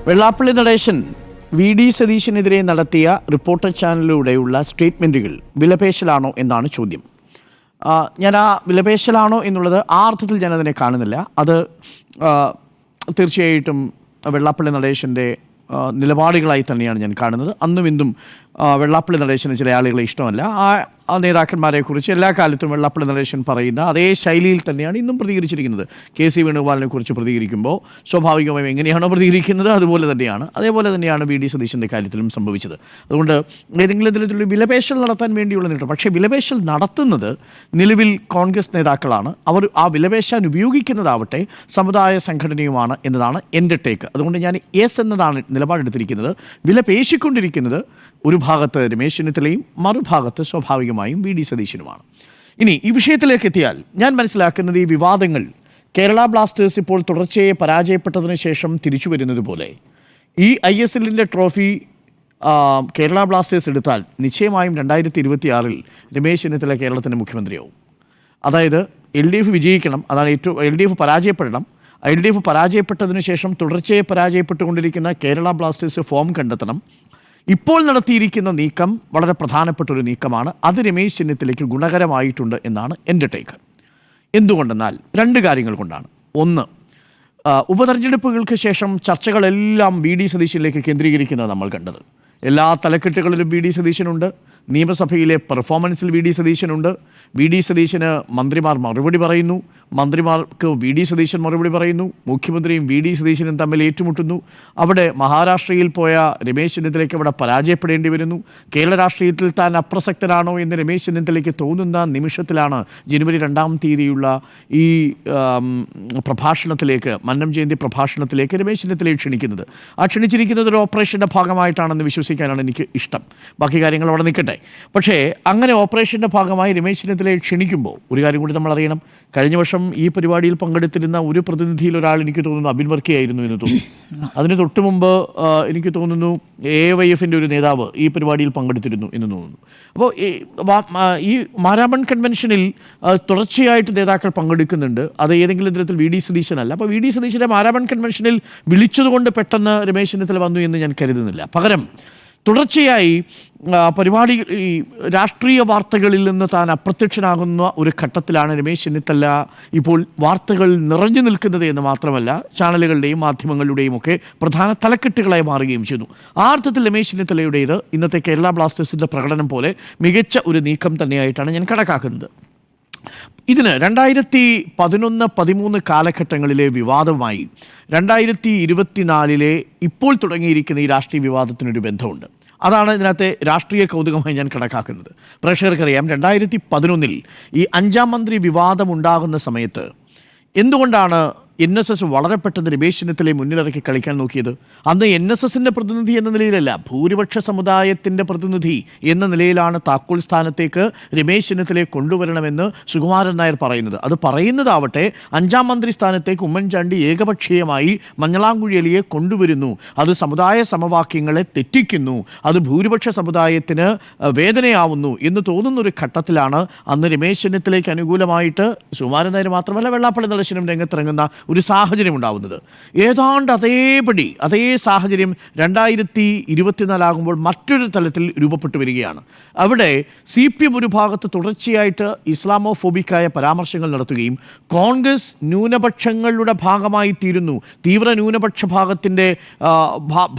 Vellappally Natesan VD. സതീശനെതിരെ നടത്തിയ reporter ചാനലിലൂടെയുള്ള സ്റ്റേറ്റ്മെൻറ്റുകൾ വിലപേശലാണോ എന്നാണ് ചോദ്യം. ഞാൻ ആ വിലപേശലാണോ എന്നുള്ളത് ആ അർത്ഥത്തിൽ ഞാനതിനെ കാണുന്നില്ല. അത് തീർച്ചയായിട്ടും വെള്ളാപ്പള്ളി നടേശൻ്റെ നിലപാടുകളായി തന്നെയാണ് ഞാൻ കാണുന്നത്. അന്നും ഇന്നും വെള്ളാപ്പള്ളി നടേശന് ചില ആളുകളെ ഇഷ്ടമല്ല. ആ നേതാക്കന്മാരെക്കുറിച്ച് എല്ലാ കാലത്തും വെള്ളാപ്പള്ളി നടേശൻ പറയുന്ന അതേ ശൈലിയിൽ തന്നെയാണ് ഇന്നും പ്രതികരിച്ചിരിക്കുന്നത്. കെ.സി. വേണുഗോപാലിനെ കുറിച്ച് പ്രതികരിക്കുമ്പോൾ സ്വാഭാവികമായും എങ്ങനെയാണോ പ്രതികരിക്കുന്നത് അതുപോലെ തന്നെയാണ്. അതേപോലെ തന്നെയാണ് വി.ഡി. സതീശൻ്റെ കാര്യത്തിലും സംഭവിച്ചത്. അതുകൊണ്ട് ഏതെങ്കിലും തരത്തിലുള്ള വിലപേശൽ നടത്താൻ വേണ്ടിയുള്ള നീട്ടം. പക്ഷേ വിലപേശൽ നടത്തുന്നത് നിലവിൽ കോൺഗ്രസ് നേതാക്കളാണ്. അവർ ആ വിലപേശാൻ ഉപയോഗിക്കുന്നതാവട്ടെ സമുദായ സംഘടനയുമാണ് എന്നതാണ് എൻ്റെ ടേക്ക്. അതുകൊണ്ട് ഞാൻ യെസ് എന്നതാണ് നിലപാടെടുത്തിരിക്കുന്നത്. വിലപേശിക്കൊണ്ടിരിക്കുന്നത് ഒരു ഭാഗത്ത് രമേശ് ചെന്നിത്തലയും മറുഭാഗത്ത് സ്വാഭാവികമായും വി.ഡി. സതീശനുമാണ്. ഇനി ഈ വിഷയത്തിലേക്ക് എത്തിയാൽ ഞാൻ മനസ്സിലാക്കുന്നത് ഈ വിവാദങ്ങൾ കേരള ബ്ലാസ്റ്റേഴ്സ് ഇപ്പോൾ തുടർച്ചയായി പരാജയപ്പെട്ടതിന് ശേഷം തിരിച്ചു വരുന്നത് പോലെ ഈ ISLൻ്റെ ട്രോഫി കേരള ബ്ലാസ്റ്റേഴ്സ് എടുത്താൽ നിശ്ചയമായും 2026 രമേശ് ചെന്നിത്തല കേരളത്തിൻ്റെ മുഖ്യമന്ത്രിയാവും. അതായത് LDF വിജയിക്കണം, അതാണ് ഏറ്റവും. LDF പരാജയപ്പെടണം. LDF പരാജയപ്പെട്ടതിന് ശേഷം തുടർച്ചയായി പരാജയപ്പെട്ടുകൊണ്ടിരിക്കുന്ന കേരള ബ്ലാസ്റ്റേഴ്സ് ഫോം കണ്ടെത്തണം. ഇപ്പോൾ നടത്തിയിരിക്കുന്ന നീക്കം വളരെ പ്രധാനപ്പെട്ട ഒരു നീക്കമാണ്. അത് രമേശ് ചെന്നിത്തലയ്ക്ക് ഗുണകരമായിട്ടുണ്ട് എന്നാണ് എൻ്റെ ടേക്ക്. എന്തുകൊണ്ടെന്നാൽ രണ്ട് കാര്യങ്ങൾ കൊണ്ടാണ്. ഒന്ന്, ഉപതെരഞ്ഞെടുപ്പുകൾക്ക് ശേഷം ചർച്ചകളെല്ലാം വി.ഡി. സതീശനിലേക്ക് കേന്ദ്രീകരിക്കുന്നത് നമ്മൾ കണ്ടത്. എല്ലാ തലക്കെട്ടുകളിലും വി.ഡി. സതീശനുണ്ട്. നിയമസഭയിലെ പെർഫോമൻസിൽ വി.ഡി. സതീശനുണ്ട്. വി.ഡി. സതീശന് മന്ത്രിമാർ മറുപടി പറയുന്നു, മന്ത്രിമാർക്ക് വി.ഡി. സതീശൻ മറുപടി പറയുന്നു, മുഖ്യമന്ത്രിയും വി.ഡി. സതീശനും തമ്മിൽ ഏറ്റുമുട്ടുന്നു. അവിടെ മഹാരാഷ്ട്രയിൽ പോയ രമേശ് ചെന്നിത്തലയ്ക്ക് അവിടെ പരാജയപ്പെടേണ്ടി വരുന്നു. കേരള രാഷ്ട്രീയത്തിൽ താൻ അപ്രസക്തനാണോ എന്ന് രമേശ് ചെന്നിത്തലയ്ക്ക് തോന്നുന്ന നിമിഷത്തിലാണ് ജനുവരി 2-ാം തീയതിയുള്ള ഈ പ്രഭാഷണത്തിലേക്ക്, മന്നം ജയന്തി പ്രഭാഷണത്തിലേക്ക് രമേശ് ചെന്നിത്തലയെ ക്ഷണിക്കുന്നത്. ആ ക്ഷണിച്ചിരിക്കുന്നത് ഒരു ഓപ്പറേഷൻ്റെ ഭാഗമായിട്ടാണെന്ന് വിശ്വസിക്കാനാണ് എനിക്ക് ഇഷ്ടം. ബാക്കി കാര്യങ്ങൾ അവിടെ നിൽക്കട്ടെ. പക്ഷേ അങ്ങനെ ഓപ്പറേഷൻ്റെ ഭാഗമായി രമേശ് ചെന്നിത്തലയെ ക്ഷണിക്കുമ്പോൾ ഒരു കാര്യം കൂടി നമ്മൾ അറിയണം. കഴിഞ്ഞ വർഷം ഈ പരിപാടിയിൽ പങ്കെടുത്തിരുന്ന ഒരു പ്രതിനിധിയിൽ ഒരാൾ എനിക്ക് തോന്നുന്നു അബിൻ വർക്കി ആയിരുന്നു എന്ന് തോന്നുന്നു. അതിന് തൊട്ട് മുമ്പ് എനിക്ക് തോന്നുന്നു AYFൻ്റെ ഒരു നേതാവ് ഈ പരിപാടിയിൽ പങ്കെടുത്തിരുന്നു എന്ന് തോന്നുന്നു. അപ്പോൾ ഈ മാരാമൺ കൺവെൻഷനിൽ തുടർച്ചയായിട്ട് നേതാക്കൾ പങ്കെടുക്കുന്നുണ്ട്. അത് ഏതെങ്കിലും തരത്തിൽ വി.ഡി. സതീശനല്ല. അപ്പോൾ വി.ഡി. സതീശനെ മാരാമൺ കൺവെൻഷനിൽ വിളിച്ചതുകൊണ്ട് പെട്ടെന്ന് രമേശ് ചെന്നിത്തല വന്നു എന്ന് ഞാൻ കരുതുന്നില്ല. പകരം തുടർച്ചയായി പരിപാടി ഈ രാഷ്ട്രീയ വാർത്തകളിൽ നിന്ന് താൻ അപ്രത്യക്ഷനാകുന്ന ഒരു ഘട്ടത്തിലാണ് രമേശ് ചെന്നിത്തല ഇപ്പോൾ വാർത്തകൾ നിറഞ്ഞു നിൽക്കുന്നത് എന്ന് മാത്രമല്ല ചാനലുകളുടെയും മാധ്യമങ്ങളുടെയും ഒക്കെ പ്രധാന തലക്കെട്ടുകളായി മാറുകയും ചെയ്യുന്നു. ആ അർത്ഥത്തിൽ രമേശ് ചെന്നിത്തലയുടേത് ഇന്നത്തെ കേരള ബ്ലാസ്റ്റേഴ്സിൻ്റെ പ്രകടനം പോലെ മികച്ച ഒരു നീക്കം തന്നെയായിട്ടാണ് ഞാൻ കണക്കാക്കുന്നത്. ഇതിന് 2011-13 കാലഘട്ടങ്ങളിലെ വിവാദമായി 2024 ഇപ്പോൾ തുടങ്ങിയിരിക്കുന്ന ഈ രാഷ്ട്രീയ വിവാദത്തിനൊരു ബന്ധമുണ്ട്. അതാണ് ഇതിനകത്തെ രാഷ്ട്രീയ കൗതുകമായി ഞാൻ കണക്കാക്കുന്നത്. പ്രേക്ഷകർക്കറിയാം, 2011 ഈ 5-ാം മന്ത്രി വിവാദമുണ്ടാകുന്ന സമയത്ത് എന്തുകൊണ്ടാണ് NSS വളരെ പെട്ടെന്ന് രമേശ് ചെന്നിത്തലയെ മുന്നിലിറക്കി കളിക്കാൻ നോക്കിയത്? അന്ന് NSSൻ്റെ പ്രതിനിധി എന്ന നിലയിലല്ല, ഭൂരിപക്ഷ സമുദായത്തിൻ്റെ പ്രതിനിധി എന്ന നിലയിലാണ് താക്കോൽ സ്ഥാനത്തേക്ക് രമേശ് ചെന്നിത്തലയെ കൊണ്ടുവരണമെന്ന് സുകുമാരൻ നായർ പറയുന്നത്. അത് പറയുന്നതാവട്ടെ 5-ാം മന്ത്രി സ്ഥാനത്തേക്ക് ഉമ്മൻചാണ്ടി ഏകപക്ഷീയമായി മഞ്ഞളാംകുഴി അലിയെ കൊണ്ടുവരുന്നു. അത് സമുദായ സമവാക്യങ്ങളെ തെറ്റിക്കുന്നു, അത് ഭൂരിപക്ഷ സമുദായത്തിന് വേദനയാവുന്നു എന്ന് തോന്നുന്നൊരു ഘട്ടത്തിലാണ് അന്ന് രമേശ് ചെന്നിത്തലയ്ക്ക് അനുകൂലമായിട്ട് സുകുമാരൻ നായർ മാത്രമല്ല വെള്ളാപ്പള്ളി നടേശനും രംഗത്തിറങ്ങുന്ന ഒരു സാഹചര്യം ഉണ്ടാവുന്നത്. ഏതാണ്ട് അതേ സാഹചര്യം 2024 ആകുമ്പോൾ മറ്റൊരു തലത്തിൽ രൂപപ്പെട്ടു വരികയാണ്. അവിടെ CPM ഒരു ഭാഗത്ത് തുടർച്ചയായിട്ട് ഇസ്ലാമോഫോബിക്കായ പരാമർശങ്ങൾ നടത്തുകയും കോൺഗ്രസ് ന്യൂനപക്ഷങ്ങളുടെ ഭാഗമായി തീരുന്നു, തീവ്ര ന്യൂനപക്ഷ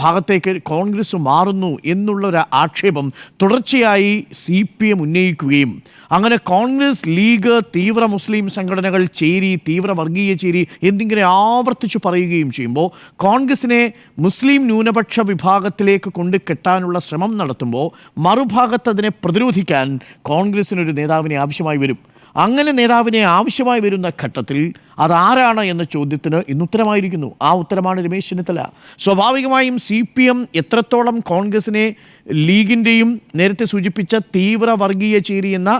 ഭാഗത്തേക്ക് കോൺഗ്രസ് മാറുന്നു എന്നുള്ളൊരു ആക്ഷേപം തുടർച്ചയായി CPM ഉന്നയിക്കുകയും അങ്ങനെ കോൺഗ്രസ്, ലീഗ്, തീവ്ര മുസ്ലിം സംഘടനകൾ ചേരി, തീവ്ര വർഗീയ ചേരി എന്നിങ്ങനെ ആവർത്തിച്ചു പറയുകയും ചെയ്യുമ്പോൾ കോൺഗ്രസിനെ മുസ്ലിം ന്യൂനപക്ഷ വിഭാഗത്തിലേക്ക് കൊണ്ട് കെട്ടാനുള്ള ശ്രമം നടത്തുമ്പോൾ മറുഭാഗത്ത് അതിനെ പ്രതിരോധിക്കാൻ കോൺഗ്രസിനൊരു നേതാവിനെ ആവശ്യമായി വരും. അങ്ങനെ നേതാവിനെ ആവശ്യമായി വരുന്ന ഘട്ടത്തിൽ അതാരാണ് എന്ന ചോദ്യത്തിന് ഇന്നുത്തരമായിരിക്കുന്നു. ആ ഉത്തരമാണ് രമേശ് ചെന്നിത്തല. സ്വാഭാവികമായും CPM എത്രത്തോളം കോൺഗ്രസിനെ ലീഗിൻ്റെയും നേരത്തെ സൂചിപ്പിച്ച തീവ്ര വർഗീയ ചേരി എന്ന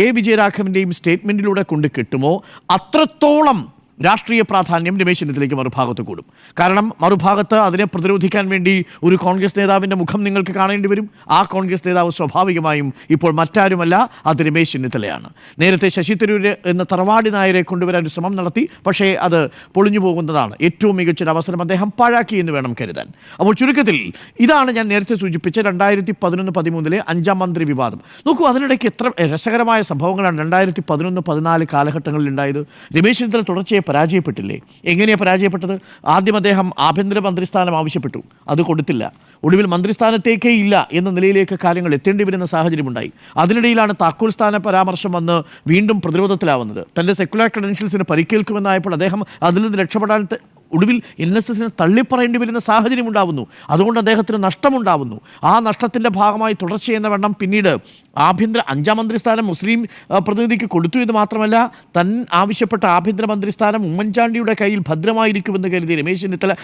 A. വിജയരാഘവൻ്റെയും സ്റ്റേറ്റ്മെൻറ്റിലൂടെ കൊണ്ട് കെട്ടുമോ അത്രത്തോളം രാഷ്ട്രീയ പ്രാധാന്യം രമേശ് ചെന്നിത്തലയ്ക്ക് മറുഭാഗത്ത് കൂടും. കാരണം മറുഭാഗത്ത് അതിനെ പ്രതിരോധിക്കാൻ വേണ്ടി ഒരു കോൺഗ്രസ് നേതാവിൻ്റെ മുഖം നിങ്ങൾക്ക് കാണേണ്ടി വരും. ആ കോൺഗ്രസ് നേതാവ് സ്വാഭാവികമായും ഇപ്പോൾ മറ്റാരുമല്ല, അത് രമേശ് ചെന്നിത്തലയാണ്. നേരത്തെ ശശി തരൂർ എന്ന തറവാടി നായരെ കൊണ്ടുവരാൻ ഒരു ശ്രമം നടത്തി, പക്ഷേ അത് പൊളിഞ്ഞു പോകുന്നതാണ്. ഏറ്റവും മികച്ചൊരു അവസരം അദ്ദേഹം പാഴാക്കി എന്ന് വേണം കരുതാൻ. അപ്പോൾ ചുരുക്കത്തിൽ ഇതാണ് ഞാൻ നേരത്തെ സൂചിപ്പിച്ച 2011-13 5ാം മന്ത്രി വിവാദം. നോക്കൂ, അതിനിടയ്ക്ക് എത്ര രസകരമായ സംഭവങ്ങളാണ് 2011-14 കാലഘട്ടങ്ങളിൽ ഉണ്ടായത്. രമേശ് ചെന്നിത്തല തുടർച്ചയായി പരാജയപ്പെട്ടില്ലേ? എങ്ങനെയാണ് പരാജയപ്പെട്ടത്? ആദ്യം അദ്ദേഹം ആഭ്യന്തര മന്ത്രിസ്ഥാനം ആവശ്യപ്പെട്ടു, അത് കൊടുത്തില്ല. ഒടുവിൽ മന്ത്രിസ്ഥാനത്തേക്കേ ഇല്ല എന്ന നിലയിലേക്ക് കാര്യങ്ങൾ എത്തേണ്ടി വരുന്ന സാഹചര്യമുണ്ടായി. അതിനിടയിലാണ് താക്കോൽ സ്ഥാന പരാമർശം വന്ന് വീണ്ടും പ്രതിരോധത്തിലാവുന്നത്. തൻ്റെ സെക്കുലർ ക്രെഡൻഷ്യൽസിന് പരിക്കേൽക്കുമെന്നായപ്പോൾ അദ്ദേഹം അതിൽ നിന്ന് രക്ഷപ്പെടാൻ ഒടുവിൽ NSSനെ തള്ളിപ്പറയേണ്ടി വരുന്ന സാഹചര്യം ഉണ്ടാവുന്നു. അതുകൊണ്ട് അദ്ദേഹത്തിന് നഷ്ടമുണ്ടാവുന്നു. ആ നഷ്ടത്തിൻ്റെ ഭാഗമായി തുടർച്ചയെന്ന വണ്ണം പിന്നീട് ആഭ്യന്തര 5ാം മന്ത്രിസ്ഥാനം മുസ്ലിം പ്രതിനിധിക്ക് കൊടുത്തു എന്ന് മാത്രമല്ല, താൻ ആവശ്യപ്പെട്ട ആഭ്യന്തര മന്ത്രിസ്ഥാനം ഉമ്മൻചാണ്ടിയുടെ കയ്യിൽ ഭദ്രമായിരിക്കുമെന്ന് കരുതി രമേശ് ചെന്നിത്തല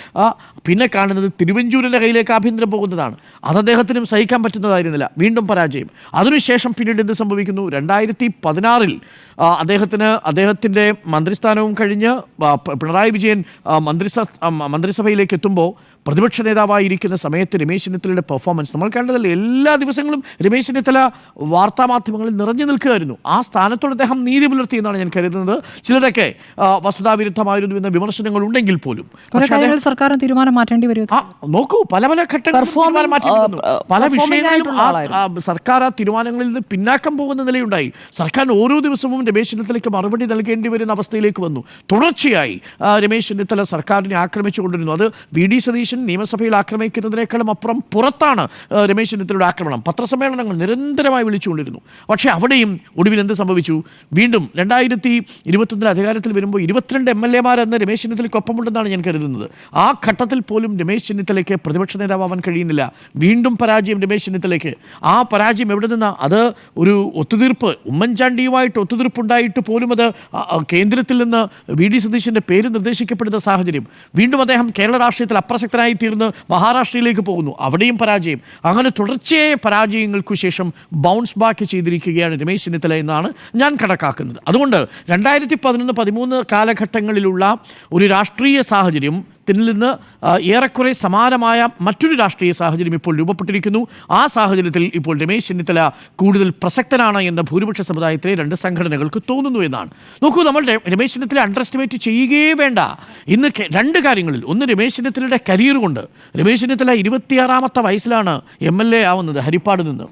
പിന്നെ കാണുന്നത് തിരുവഞ്ചൂരിൻ്റെ കയ്യിലേക്ക് ആഭ്യന്തരം പോകുന്നതാണ്. അത് അദ്ദേഹത്തിനും സഹിക്കാൻ പറ്റുന്നതായിരുന്നില്ല. വീണ്ടും പരാജയം. അതിനുശേഷം പിന്നീട് എന്ത് സംഭവിക്കുന്നു? 2016 അദ്ദേഹത്തിൻ്റെ മന്ത്രിസ്ഥാനവും കഴിഞ്ഞ് പിണറായി വിജയൻ മന്ത്രിസഭയിലേക്ക് എത്തുമ്പോൾ പ്രതിപക്ഷ നേതാവായിരിക്കുന്ന സമയത്ത് രമേശ് ചെന്നിത്തലയുടെ പെർഫോമൻസ് നമ്മൾ കണ്ടതല്ലേ. എല്ലാ ദിവസങ്ങളും രമേശ് ചെന്നിത്തല വാർത്താമാധ്യമങ്ങളിൽ നിറഞ്ഞു നിൽക്കുകയായിരുന്നു. ആ സ്ഥാനത്തോട് അദ്ദേഹം നീതി പുലർത്തി എന്നാണ് ഞാൻ കരുതുന്നത്. ചിലതൊക്കെ വസ്തുതാവിരുദ്ധമായിരുന്നു എന്ന വിമർശനങ്ങൾ ഉണ്ടെങ്കിൽ പോലും സർക്കാർ തീരുമാനം മാറ്റേണ്ടി വരും. നോക്കൂ, പല ഘട്ടങ്ങളിൽ മാറ്റിയിരുന്നു. പല വിഷയങ്ങളിലും സർക്കാർ ആ തീരുമാനങ്ങളിൽ നിന്ന് പിന്നാക്കം പോകുന്ന നിലയുണ്ടായി. സർക്കാർ ഓരോ ദിവസവും രമേശ് ചെന്നിത്തലയ്ക്ക് മറുപടി നൽകേണ്ടി വരുന്ന അവസ്ഥയിലേക്ക് വന്നു. തുടർച്ചയായി രമേശ് ചെന്നിത്തല സർക്കാരിനെ ആക്രമിച്ചുകൊണ്ടിരുന്നു. അത് VD സതീശൻ നിയമസഭയിൽ ആക്രമിക്കുന്നതിനേക്കാളും അപ്പുറം പുറത്താണ് രമേശ് ചെന്നിത്തലയുടെ ആക്രമണം. പത്രസമ്മേളനങ്ങൾ നിരന്തരമായി വിളിച്ചുകൊണ്ടിരുന്നു. പക്ഷേ അവിടെയും ഒടുവിൽ എന്ത് സംഭവിച്ചു? വീണ്ടും 2021 അധികാരത്തിൽ വരുമ്പോൾ 22 MLA എന്ന രമേശ് ചെന്നിത്തലയ്ക്കൊപ്പമുണ്ടെന്നാണ് ഞാൻ കരുതുന്നത്. ആ ഘട്ടത്തിൽ പോലും രമേശ് ചെന്നിത്തലയ്ക്ക് പ്രതിപക്ഷ നേതാവാൻ കഴിയുന്നില്ല. വീണ്ടും പരാജയം രമേശ് ചെന്നിത്തലയ്ക്ക്. ആ പരാജയം എവിടെ നിന്നാണ്? അത് ഒരു ഒത്തുതീർപ്പ്, ഉമ്മൻചാണ്ടിയുമായിട്ട് ഒത്തുതീർപ്പുണ്ടായിട്ട് പോലും അത് കേന്ദ്രത്തിൽ നിന്ന് VD സതീശൻ്റെ പേര് നിർദ്ദേശിക്കപ്പെടുന്ന സാഹചര്യം. വീണ്ടും അദ്ദേഹം കേരള രാഷ്ട്രീയത്തിൽ അപ്രസക്തനായി തീർന്ന് മഹാരാഷ്ട്രയിലേക്ക് പോകുന്നു. അവിടെയും പരാജയം. അങ്ങനെ തുടർച്ചയായ പരാജയങ്ങൾക്കു ശേഷം ബൗൺസ് ബാക്ക് ചെയ്തിരിക്കുകയാണ് രമേശ് ചെന്നിത്തല എന്നാണ് ഞാൻ കണക്കാക്കുന്നത്. അതുകൊണ്ട് 2011-13 കാലഘട്ടങ്ങളിലുള്ള ഒരു രാഷ്ട്രീയ സാഹചര്യം നിന്ന് ഏറെക്കുറെ സമാനമായ മറ്റൊരു രാഷ്ട്രീയ സാഹചര്യം ഇപ്പോൾ രൂപപ്പെട്ടിരിക്കുന്നു. ആ സാഹചര്യത്തിൽ ഇപ്പോൾ രമേശ് ചെന്നിത്തല കൂടുതൽ പ്രസക്തനാണ് എന്ന് ഭൂരിപക്ഷ സമുദായത്തിലെ 2 സംഘടനകൾക്ക് തോന്നുന്നു എന്നാണ്. നോക്കൂ, നമ്മൾ രമേശ് ചെന്നിത്തല അണ്ടർ എസ്റ്റിമേറ്റ് ചെയ്യുകയേ വേണ്ട. ഇന്ന് 2 കാര്യങ്ങളിൽ. ഒന്ന്, രമേശ് ചെന്നിത്തലയുടെ കരിയർ കൊണ്ട്. രമേശ് ചെന്നിത്തല 26ാമത്തെ വയസ്സിലാണ് MLA ആവുന്നത് ഹരിപ്പാട് നിന്ന്.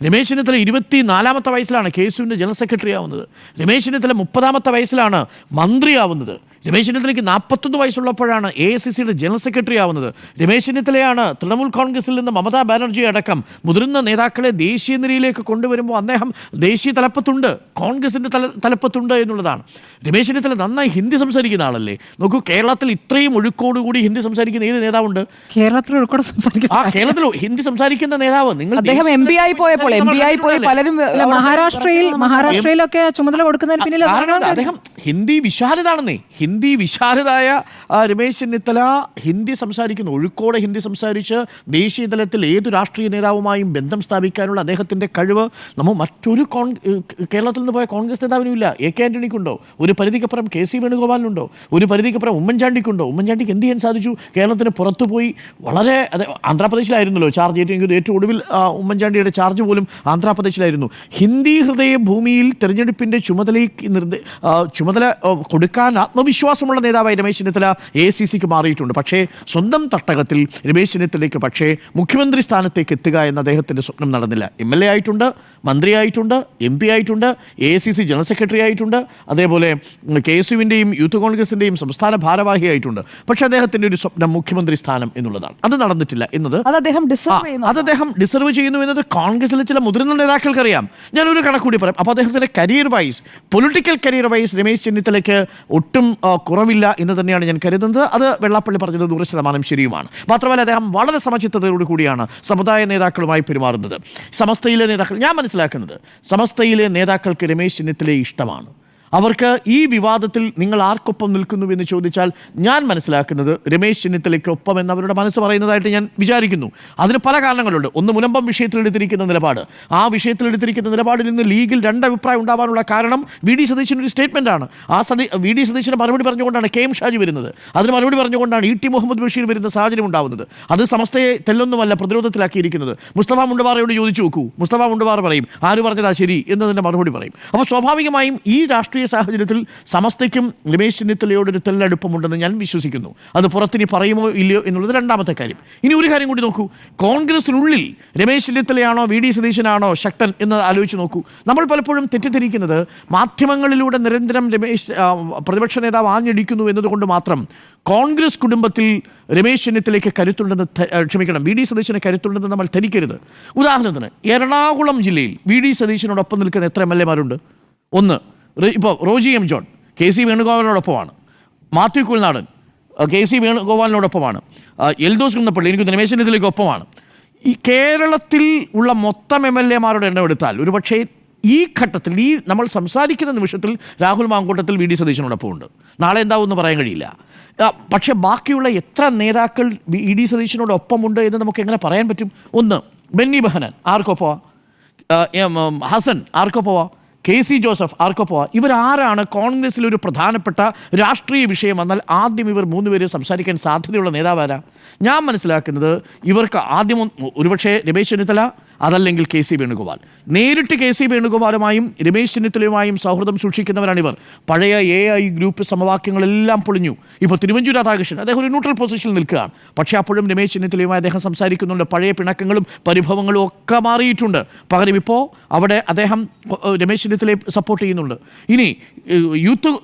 രമേശ് ചെന്നിത്തല 24ാമത്തെ വയസ്സിലാണ് KSUവിൻ്റെ ജനറൽ സെക്രട്ടറി ആവുന്നത്. രമേശ് ചെന്നിത്തല 30ാമത്തെ വയസ്സിലാണ് മന്ത്രിയാവുന്നത്. രമേശ് ചെന്നിത്തലയ്ക്ക് 41 വയസ്സുള്ളപ്പോഴാണ് AICCയുടെ ജനറൽ സെക്രട്ടറി ആവുന്നത്. രമേശ് ചെന്നിത്തലയാണ് തൃണമൂൽ കോൺഗ്രസിൽ നിന്ന് മമതാ ബാനർജി അടക്കം മുതിർന്ന നേതാക്കളെ ദേശീയ നിരയിലേക്ക് കൊണ്ടുവരുമ്പോൾ അദ്ദേഹം ദേശീയ തലപ്പത്തുണ്ട്, കോൺഗ്രസിൻ്റെ തലപ്പത്തുണ്ട് എന്നുള്ളതാണ്. രമേശ് ചെന്നിത്തല നന്നായി ഹിന്ദി സംസാരിക്കുന്ന ആളല്ലേ. നോക്കൂ, കേരളത്തിൽ ഇത്രയും ഒഴുക്കോടുകൂടി ഹിന്ദി സംസാരിക്കുന്ന ഏത് നേതാവുണ്ട്? കേരളത്തിൽ ഹിന്ദി സംസാരിക്കുന്ന നേതാവ് നിങ്ങൾ മഹാരാഷ്ട്രയിലൊക്കെ ചുമതല കൊടുക്കുന്നതിന് പിന്നിൽ അദ്ദേഹം ഹിന്ദി വിശാരദാണെന്നേ. ഹിന്ദി വിശാരദായ രമേശ് ചെന്നിത്തല ഹിന്ദി സംസാരിക്കുന്നു. ഒഴുക്കോടെ ഹിന്ദി സംസാരിച്ച് ദേശീയ തലത്തിൽ ഏതു രാഷ്ട്രീയ നേതാവുമായും ബന്ധം സ്ഥാപിക്കാനുള്ള അദ്ദേഹത്തിൻ്റെ കഴിവ് നമ്മൾ മറ്റൊരു കേരളത്തിൽ നിന്ന് പോയ കോൺഗ്രസ് നേതാവിനും ഇല്ല. AK ആൻ്റണിക്കുണ്ടോ? ഒരു പരിധിക്കപ്പുറം KC വേണുഗോപാലിനുണ്ടോ? ഒരു പരിധിക്കപ്പുറം ഉമ്മൻചാണ്ടിക്കുണ്ടോ? ഉമ്മൻചാണ്ടിക്ക് എന്ത് ചെയ്യാൻ സാധിച്ചു? കേരളത്തിന് പുറത്തുപോയി വളരെ ആന്ധ്രാപ്രദേശിലായിരുന്നല്ലോ ചാർജ്. ഏറ്റവും ഒടുവിൽ ഉമ്മൻചാണ്ടിയുടെ ചാർജ് പോലും ആന്ധ്രാപ്രദേശിലായിരുന്നു. ഹിന്ദി ഹൃദയ ഭൂമിയിൽ തെരഞ്ഞെടുപ്പിൻ്റെ ചുമതല കൊടുക്കാൻ ആത്മവിശ്വാസമുള്ള നേതാവായി രമേശ് ചെന്നിത്തല AICCക്ക് മാറിയിട്ടുണ്ട്. പക്ഷേ സ്വന്തം തട്ടകത്തിൽ രമേശ് ചെന്നിത്തലയ്ക്ക് പക്ഷേ മുഖ്യമന്ത്രി സ്ഥാനത്തേക്ക് എത്തുക എന്ന അദ്ദേഹത്തിൻ്റെ സ്വപ്നം നടന്നില്ല. MLA ആയിട്ടുണ്ട്, മന്ത്രിയായിട്ടുണ്ട്, MP ആയിട്ടുണ്ട്, AICC ജനറൽ സെക്രട്ടറി ആയിട്ടുണ്ട്, അതേപോലെ KSUവിൻ്റെയും യൂത്ത് കോൺഗ്രസിൻ്റെയും സംസ്ഥാന ഭാരവാഹിയായിട്ടുണ്ട്. പക്ഷേ അദ്ദേഹത്തിൻ്റെ ഒരു സ്വപ്നം മുഖ്യമന്ത്രി സ്ഥാനം എന്നുള്ളതാണ്. അത് നടന്നിട്ടില്ല എന്നത് അദ്ദേഹം ഡിസർവ് ചെയ്യുന്നു എന്നത് കോൺഗ്രസിലെ ചില മുതിർന്ന നേതാക്കൾക്കറിയാം. ഞാനൊരു കണക്കൂടി പറയാം. അപ്പോൾ അദ്ദേഹത്തിൻ്റെ career wise, political career wise Ramesh ചെന്നിത്തലയ്ക്ക് ഒട്ടും കുറവില്ല എന്ന് തന്നെയാണ് ഞാൻ കരുതുന്നത്. അത് വെള്ളാപ്പള്ളി പറഞ്ഞത് 100% ശരിയുമാണ്. മാത്രമല്ല അദ്ദേഹം വളരെ സമചിത്തതയോടു കൂടിയാണ് സമുദായ നേതാക്കളുമായി പെരുമാറുന്നത്. സമസ്തയിലെ നേതാക്കൾ, ഞാൻ മനസ്സിലാക്കുന്നത് സമസ്തയിലെ നേതാക്കൾക്ക് രമേശ് ചെന്നിത്തലയെ ഇഷ്ടമാണ്. അവർക്ക് ഈ വിവാദത്തിൽ നിങ്ങൾ ആർക്കൊപ്പം നിൽക്കുന്നു എന്ന് ചോദിച്ചാൽ ഞാൻ മനസ്സിലാക്കുന്നത് രമേശ് ചെന്നിത്തലയ്ക്കൊപ്പം എന്ന് അവരുടെ മനസ്സ് പറയുന്നതായിട്ട് ഞാൻ വിചാരിക്കുന്നു. അതിന് പല കാരണങ്ങളുണ്ട്. ഒന്ന്, മുനമ്പം വിഷയത്തിലെടുത്തിരിക്കുന്ന നിലപാട്. ആ വിഷയത്തിലെടുത്തിരിക്കുന്ന നിലപാടിൽ നിന്ന് ലീഗിൽ രണ്ടഭിപ്രായം ഉണ്ടാവാനുള്ള കാരണം വി ഡി സതീശൻ ഒരു സ്റ്റേറ്റ്മെൻറ്റാണ്. വി ഡി സതീശന് മറുപടി പറഞ്ഞുകൊണ്ടാണ് കെ എം ഷാജി വരുന്നത്. അതിന് മറുപടി പറഞ്ഞുകൊണ്ടാണ് ഇ ടി മുഹമ്മദ് ബഷീർ വരുന്ന സാഹചര്യം ഉണ്ടാവുന്നത്. അത് സമസ്തയെ തെല്ലൊന്നുമല്ല പ്രതിരോധത്തിലാക്കിയിരിക്കുന്നത്. മുസ്തഫ മുണ്ടവാറയോട് ചോദിച്ചു നോക്കൂ, മുസ്തഫ മുണ്ടവാറ പറയും ആര് പറഞ്ഞതാ ശരി എന്നതിൻ്റെ മറുപടി പറയും. അപ്പോൾ സ്വാഭാവികമായും ഈ രാഷ്ട്രീയ സാഹചര്യത്തിൽ സമസ്തയ്ക്കും രമേശ് ചെന്നിത്തലയോടൊരു തെല്ലടുപ്പമുണ്ടെന്ന് ഞാൻ വിശ്വസിക്കുന്നു. അത് പുറത്തിനി പറയുമോ ഇല്ലയോ എന്നുള്ളത് രണ്ടാമത്തെ കാര്യം. ഇനി ഒരു കാര്യം കൂടി നോക്കൂ, കോൺഗ്രസിനുള്ളിൽ രമേശ് ചെന്നിത്തലയാണോ വി ഡി സതീശനാണോ ശക്തൻ എന്ന് ആലോചിച്ച് നോക്കൂ. നമ്മൾ പലപ്പോഴും തെറ്റിദ്ധരിക്കുന്നത് മാധ്യമങ്ങളിലൂടെ നിരന്തരം പ്രതിപക്ഷ നേതാവ് ആഞ്ഞടിക്കുന്നു എന്നതുകൊണ്ട് മാത്രം കോൺഗ്രസ് കുടുംബത്തിൽ രമേശ് ചെന്നിത്തലയ്ക്ക് കരുത്തുണ്ടെന്ന് വി ഡി സതീശന് കരുത്തുണ്ടെന്ന് നമ്മൾ ധരിക്കരുത്. ഉദാഹരണത്തിന് എറണാകുളം ജില്ലയിൽ വി ഡി സതീശനോടൊപ്പം നിൽക്കുന്ന എത്ര MLA-മാരുണ്ട്? ഒന്ന്, ഇപ്പോൾ Roji M John K C വേണുഗോപാലിനോടൊപ്പമാണ്. മാത്യു കുൽനാടൻ കെ സി വേണുഗോപാലിനോടൊപ്പമാണ്. എൽദോസ് കുന്നപ്പള്ളി എനിക്ക് രമേശ് ചെന്നിത്തലയ്ക്ക് ഒപ്പമാണ്. ഈ കേരളത്തിൽ ഉള്ള മൊത്തം MLA-മാരുടെ എണ്ണം എടുത്താൽ ഒരുപക്ഷേ ഈ ഘട്ടത്തിൽ നമ്മൾ സംസാരിക്കുന്ന നിമിഷത്തിൽ രാഹുൽ മാങ്കൂട്ടത്തിൽ വി ഡി സതീശനോടൊപ്പം ഉണ്ട്. നാളെ എന്താവുമെന്ന് പറയാൻ കഴിയില്ല. പക്ഷേ ബാക്കിയുള്ള എത്ര നേതാക്കൾ വി ഡി സതീശനോടൊപ്പമുണ്ട് എന്ന് നമുക്ക് എങ്ങനെ പറയാൻ പറ്റും? ഒന്ന്, ബെന്നി ബെഹനാൻ ആർക്കൊപ്പമാ? ഹസൻ ആർക്കൊപ്പമാ? കെ സി ജോസഫ് ആർക്കൊപ്പമാ? ഇവരാരാണ് കോൺഗ്രസിലൊരു പ്രധാനപ്പെട്ട രാഷ്ട്രീയ വിഷയം വന്നാൽ ആദ്യം ഇവർ മൂന്നുപേര് സംസാരിക്കാൻ സാധ്യതയുള്ള നേതാവാരാ? ഞാൻ മനസ്സിലാക്കുന്നത് ഇവർക്ക് ആദ്യം ഒരുപക്ഷെ രമേശ് ചെന്നിത്തല, അതല്ലെങ്കിൽ കെ സി വേണുഗോപാൽ. നേരിട്ട് കെ സി വേണുഗോപാലുമായും രമേശ് ചെന്നിത്തലയുമായും സൗഹൃദം സൂക്ഷിക്കുന്നവരാണിവർ. പഴയ AI ഗ്രൂപ്പ് സമവാക്യങ്ങളെല്ലാം പൊളിഞ്ഞു. ഇപ്പോൾ തിരുവഞ്ചൂർ രാധാകൃഷ്ണൻ അദ്ദേഹം ഒരു ന്യൂട്രൽ പൊസിഷനിൽ നിൽക്കുകയാണ്. പക്ഷേ അപ്പോഴും രമേശ് ചെന്നിത്തലയുമായി അദ്ദേഹം സംസാരിക്കുന്നുണ്ട്. പഴയ പിണക്കങ്ങളും പരിഭവങ്ങളും ഒക്കെ മാറിയിട്ടുണ്ട്. പകരം ഇപ്പോൾ അവിടെ അദ്ദേഹം രമേശ് ചെന്നിത്തലയെ സപ്പോർട്ട് ചെയ്യുന്നുണ്ട്. ഇനി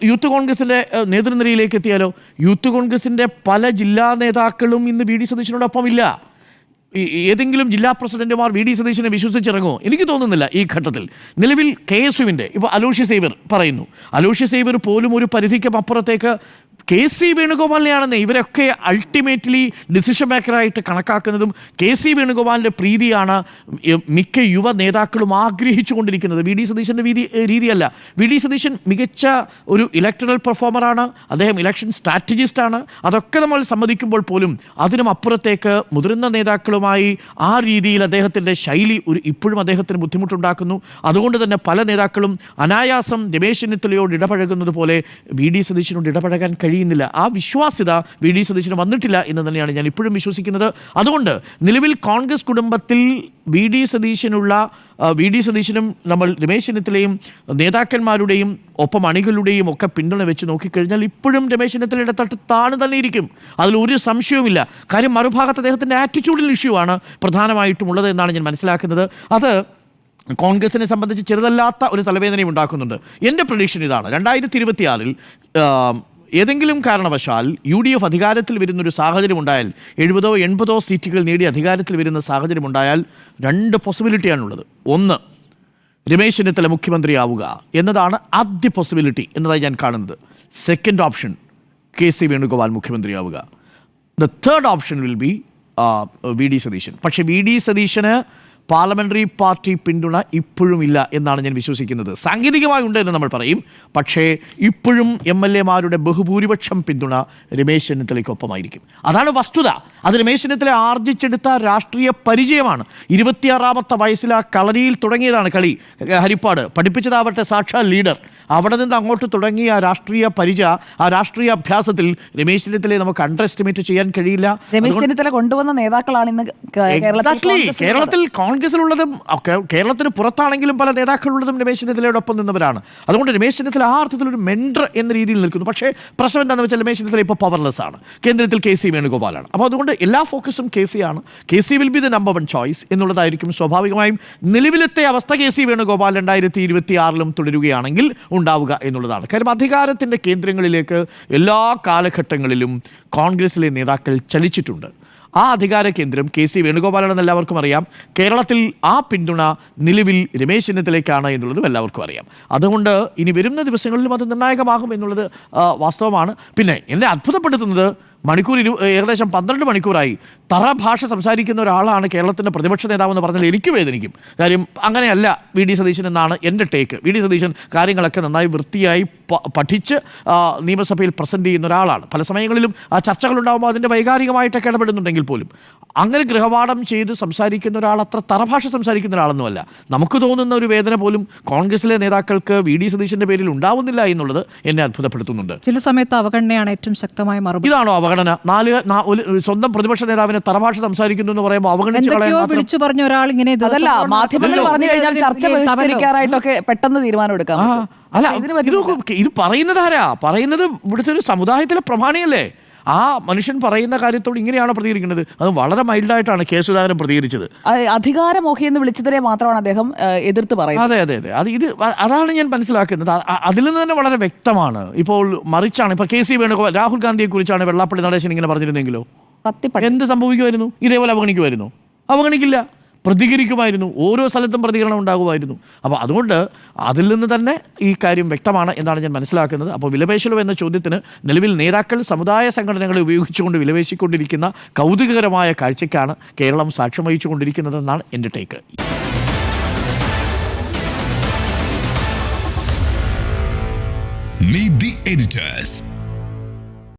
യൂത്ത് കോൺഗ്രസിൻ്റെ നേതൃനിരയിലേക്ക് എത്തിയാലോ? യൂത്ത് കോൺഗ്രസിൻ്റെ പല ജില്ലാ നേതാക്കളും ഇന്ന് വി ഡി സതീശനോടൊപ്പം ഇല്ല. ഏതെങ്കിലും ജില്ലാ പ്രസിഡന്റുമാർ വി ഡി സതീശനെ വിശ്വസിച്ചിറങ്ങുമോ? എനിക്ക് തോന്നുന്നില്ല ഈ ഘട്ടത്തിൽ. നിലവിൽ KSUവിൻ്റെ ഇപ്പോൾ അലോഷ്യ സേവ്യർ പറയുന്നു. അലോഷ്യ സേവ്യർ പോലും ഒരു പരിധിക്കും അപ്പുറത്തേക്ക് കെ സി വേണുഗോപാലിനെയാണെന്ന് ഇവരൊക്കെ അൾട്ടിമേറ്റ്ലി ഡിസിഷൻ മേക്കറായിട്ട് കണക്കാക്കുന്നതും കെ സി വേണുഗോപാലിൻ്റെ പ്രീതിയാണ് മിക്ക യുവ നേതാക്കളും ആഗ്രഹിച്ചു കൊണ്ടിരിക്കുന്നത്. വി ഡി സതീശൻ്റെ രീതിയല്ല. വി ഡി സതീശൻ മികച്ച ഒരു ഇലക്ടറൽ പെർഫോമറാണ്, അദ്ദേഹം ഇലക്ഷൻ സ്ട്രാറ്റജിസ്റ്റാണ്. അതൊക്കെ നമ്മൾ സമ്മതിക്കുമ്പോൾ പോലും അതിനും അപ്പുറത്തേക്ക് മുതിർന്ന നേതാക്കളുമായി ആ രീതിയിൽ അദ്ദേഹത്തിൻ്റെ ശൈലി ഇപ്പോഴും അദ്ദേഹത്തിന് ബുദ്ധിമുട്ടുണ്ടാക്കുന്നു. അതുകൊണ്ട് തന്നെ പല നേതാക്കളും അനായാസം രമേശ് ചെന്നിത്തലയോട് ഇടപഴകുന്നത് പോലെ വി ഡി സതീശനോട് ഇടപഴകാൻ കഴിയുന്നില്ല. ആ വിശ്വാസ്യത വി ഡി സതീശന് വന്നിട്ടില്ല എന്ന് തന്നെയാണ് ഞാൻ ഇപ്പോഴും വിശ്വസിക്കുന്നത്. അതുകൊണ്ട് നിലവിൽ കോൺഗ്രസ് കുടുംബത്തിൽ വി ഡി സതീശനും നമ്മൾ രമേശ് ചെന്നിത്തലയും നേതാക്കന്മാരുടെയും ഒപ്പം അണികളുടെയും ഒക്കെ പിന്തുണ വെച്ച് നോക്കിക്കഴിഞ്ഞാൽ ഇപ്പോഴും രമേശ് ചെന്നിത്തലയുടെ തട്ട് താണു തന്നെ ഇരിക്കും. അതിലൊരു സംശയവുമില്ല. കാര്യം മറുഭാഗത്ത് അദ്ദേഹത്തിൻ്റെ ആറ്റിറ്റ്യൂഡിൽ ഇഷ്യൂ ആണ് പ്രധാനമായിട്ടും ഉള്ളത് എന്നാണ് ഞാൻ മനസ്സിലാക്കുന്നത്. അത് കോൺഗ്രസിനെ സംബന്ധിച്ച് ചെറുതല്ലാത്ത ഒരു തലവേദനയും ഉണ്ടാക്കുന്നുണ്ട്. എൻ്റെ പ്രഡിക്ഷൻ ഇതാണ്, 2026 ഏതെങ്കിലും കാരണവശാൽ UDF അധികാരത്തിൽ വരുന്നൊരു സാഹചര്യം ഉണ്ടായാൽ, 70-80 സീറ്റുകൾ നേടി അധികാരത്തിൽ വരുന്ന സാഹചര്യം ഉണ്ടായാൽ 2 പോസിബിലിറ്റിയാണുള്ളത്. ഒന്ന്, രമേശ് ചെന്നിത്തല മുഖ്യമന്ത്രിയാവുക എന്നതാണ് ആദ്യ പോസിബിലിറ്റി എന്നതായി ഞാൻ കാണുന്നത്. Second option K C Venugopal മുഖ്യമന്ത്രിയാവുക. The third option will be V D Satheesan. പക്ഷേ വി ഡി സതീശന് പാർലമെൻ്ററി പാർട്ടി പിന്തുണ ഇപ്പോഴും ഇല്ല എന്നാണ് ഞാൻ വിശ്വസിക്കുന്നത്. സാങ്കേതികമായി ഉണ്ട് എന്ന് നമ്മൾ പറയും, പക്ഷേ ഇപ്പോഴും MLA-മാരുടെ ബഹുഭൂരിപക്ഷം പിന്തുണ രമേശ് ചെന്നിത്തലയ്ക്കൊപ്പമായിരിക്കും. അതാണ് വസ്തുത. അത് രമേശ് ചെന്നിത്തല ആർജിച്ചെടുത്ത രാഷ്ട്രീയ പരിചയമാണ്. 26-ാമത്തെ വയസ്സിൽ ആ കളരിയിൽ തുടങ്ങിയതാണ് കളി. ഹരിപ്പാട് പഠിപ്പിച്ചതാവട്ടെ സാക്ഷാൽ ലീഡർ. അവിടെ നിന്ന് അങ്ങോട്ട് തുടങ്ങിയ ആ രാഷ്ട്രീയ പരിചയ, ആ രാഷ്ട്രീയ അഭ്യാസത്തിൽ രമേശ് ചെന്നിത്തലയെ നമുക്ക് അണ്ടർ എസ്റ്റിമേറ്റ് ചെയ്യാൻ കഴിയില്ല. രമേശ് ചെന്നിത്തല കൊണ്ടുവന്ന നേതാക്കളാണ് ഇന്ന് കേരളത്തിൽ കോൺഗ്രസിലുള്ളതും കേരളത്തിന് പുറത്താണെങ്കിലും പല നേതാക്കളുള്ളതും രമേശ് ചെന്നിത്തലയോടൊപ്പം നിന്നവരാണ്. അതുകൊണ്ട് രമേശ് ചെന്നിത്തല ആ അർത്ഥത്തിലൊരു മെൻഡർ എന്ന രീതിയിൽ നിൽക്കുന്നു. പക്ഷേ പ്രശ്നം എന്താണെന്ന് വെച്ചാൽ രമേശ് ചെന്നിത്തല ഇപ്പോൾ പവർലെസ് ആണ്. കേന്ദ്രത്തിൽ കെ സി വേണുഗോപാലാണ്. അപ്പോൾ അതുകൊണ്ട് എല്ലാ ഫോക്കസും കെ സി ആണ്. K C will be the number 1 choice എന്നുള്ളതായിരിക്കും സ്വാഭാവികമായും നിലവിലത്തെ അവസ്ഥ. കെ സി വേണുഗോപാൽ 2026 തുടരുകയാണെങ്കിൽ ഉണ്ടാവുക എന്നുള്ളതാണ്. കാര്യം അധികാരത്തിൻ്റെ കേന്ദ്രങ്ങളിലേക്ക് എല്ലാ കാലഘട്ടങ്ങളിലും കോൺഗ്രസിലെ നേതാക്കൾ ചലിച്ചിട്ടുണ്ട്. ആ അധികാര കേന്ദ്രം കെ സി വേണുഗോപാലാണെന്ന് എല്ലാവർക്കും അറിയാം. കേരളത്തിൽ ആ പിന്തുണ നിലവിൽ രമേശ് ചെന്നിത്തലയ്ക്കാണ് എന്നുള്ളതും എല്ലാവർക്കും അറിയാം. അതുകൊണ്ട് ഇനി വരുന്ന ദിവസങ്ങളിലും അത് നിർണായകമാകും എന്നുള്ളത് വാസ്തവമാണ്. പിന്നെ എന്നെ അത്ഭുതപ്പെടുത്തുന്നത് ഏകദേശം 12 മണിക്കൂറായി തറ ഭാഷ സംസാരിക്കുന്ന ഒരാളാണ് കേരളത്തിൻ്റെ പ്രതിപക്ഷ നേതാവെന്ന് പറഞ്ഞാൽ എനിക്ക് വേദനിക്കും. കാര്യം അങ്ങനെയല്ല വി.ഡി. സതീശൻ എന്നാണ് എൻ്റെ ടേക്ക്. വി.ഡി. സതീശൻ കാര്യങ്ങളൊക്കെ നന്നായി വൃത്തിയായി പഠിച്ച് നിയമസഭയിൽ പ്രസൻറ്റ് ചെയ്യുന്ന ഒരാളാണ്. പല സമയങ്ങളിലും ആ ചർച്ചകളുണ്ടാകുമ്പോൾ അതിൻ്റെ വൈകാരികമായിട്ടൊക്കെ ഇടപെടുന്നുണ്ടെങ്കിൽ പോലും അങ്ങനെ ഗൃഹപാഠം ചെയ്ത് സംസാരിക്കുന്ന ഒരാൾ അത്ര തറഭാഷ സംസാരിക്കുന്ന ഒരാളൊന്നുമല്ല. നമുക്ക് തോന്നുന്ന ഒരു വേദന പോലും കോൺഗ്രസിലെ നേതാക്കൾക്ക് വി.ഡി. സതീശൻ്റെ പേരിൽ ഉണ്ടാവുന്നില്ല എന്നുള്ളത് എന്നെ അത്ഭുതപ്പെടുത്തുന്നുണ്ട്. ചില സമയത്ത് അവഗണനയാണ് ഏറ്റവും ശക്തമായ മറുപടി. ഇതാണോ അവഗണന? സ്വന്തം പ്രതിപക്ഷ നേതാവിനെ തറഭാഷ സംസാരിക്കുന്നു എന്ന് പറയുമ്പോൾ വിളിച്ചു പറഞ്ഞ ഒരാൾ ഇങ്ങനെ അതല്ല, മാധ്യമങ്ങൾ പറഞ്ഞു കഴിഞ്ഞാൽ ചർച്ച പരിഷ്കരിക്കാനായിട്ടൊക്കെ പെട്ടെന്ന് തീരുമാനം എടുക്കാം. അല്ല, ഇത് പറയുന്നതാരാ? പറയുന്നത് ഇവിടുത്തെ ഒരു സമുദായത്തിലെ പ്രമാണിയല്ലേ? ആ മനുഷ്യൻ പറയുന്ന കാര്യത്തോട് ഇങ്ങനെയാണോ പ്രതികരിക്കുന്നത്? അത് വളരെ മൈൽഡായിട്ടാണ് കെ സുധാകരൻ പ്രതികരിച്ചത്. അധികാരമോഹി എന്ന് വിളിച്ചതിനെ മാത്രമാണ് അദ്ദേഹം എതിർത്ത് പറയുന്നത്. അതെ. അതാണ് ഞാൻ മനസ്സിലാക്കുന്നത്. അതിൽ നിന്ന് തന്നെ വളരെ വ്യക്തമാണ്. ഇപ്പോൾ മറിച്ചാണ് ഇപ്പോൾ കെ.സി. വേണുഗോപാൽ രാഹുൽ ഗാന്ധിയെ കുറിച്ചാണ് വെള്ളാപ്പള്ളി നടേശൻ ഇങ്ങനെ പറഞ്ഞിരുന്നെങ്കിലോ എന്ത് സംഭവിക്കുമായിരുന്നു? ഇതേപോലെ അവഗണിക്കുമായിരുന്നു? അവഗണിക്കില്ല, പ്രതികരിക്കുമായിരുന്നു. ഓരോ സ്ഥലത്തും പ്രതികരണം ഉണ്ടാകുമായിരുന്നു. അപ്പോൾ അതുകൊണ്ട് അതിൽ നിന്ന് തന്നെ ഈ കാര്യം വ്യക്തമാണ് എന്നാണ് ഞാൻ മനസ്സിലാക്കുന്നത്. അപ്പോൾ വിലപേശലോ എന്ന ചോദ്യത്തിന് നിലവിൽ നേതാക്കൾ സമുദായ സംഘടനകളെ ഉപയോഗിച്ചുകൊണ്ട് വിലപേശിക്കൊണ്ടിരിക്കുന്ന കൗതുകകരമായ കാഴ്ചയ്ക്കാണ് കേരളം സാക്ഷ്യം വഹിച്ചുകൊണ്ടിരിക്കുന്നതെന്നാണ് എൻ്റെ ടേക്ക്. Meet the editors.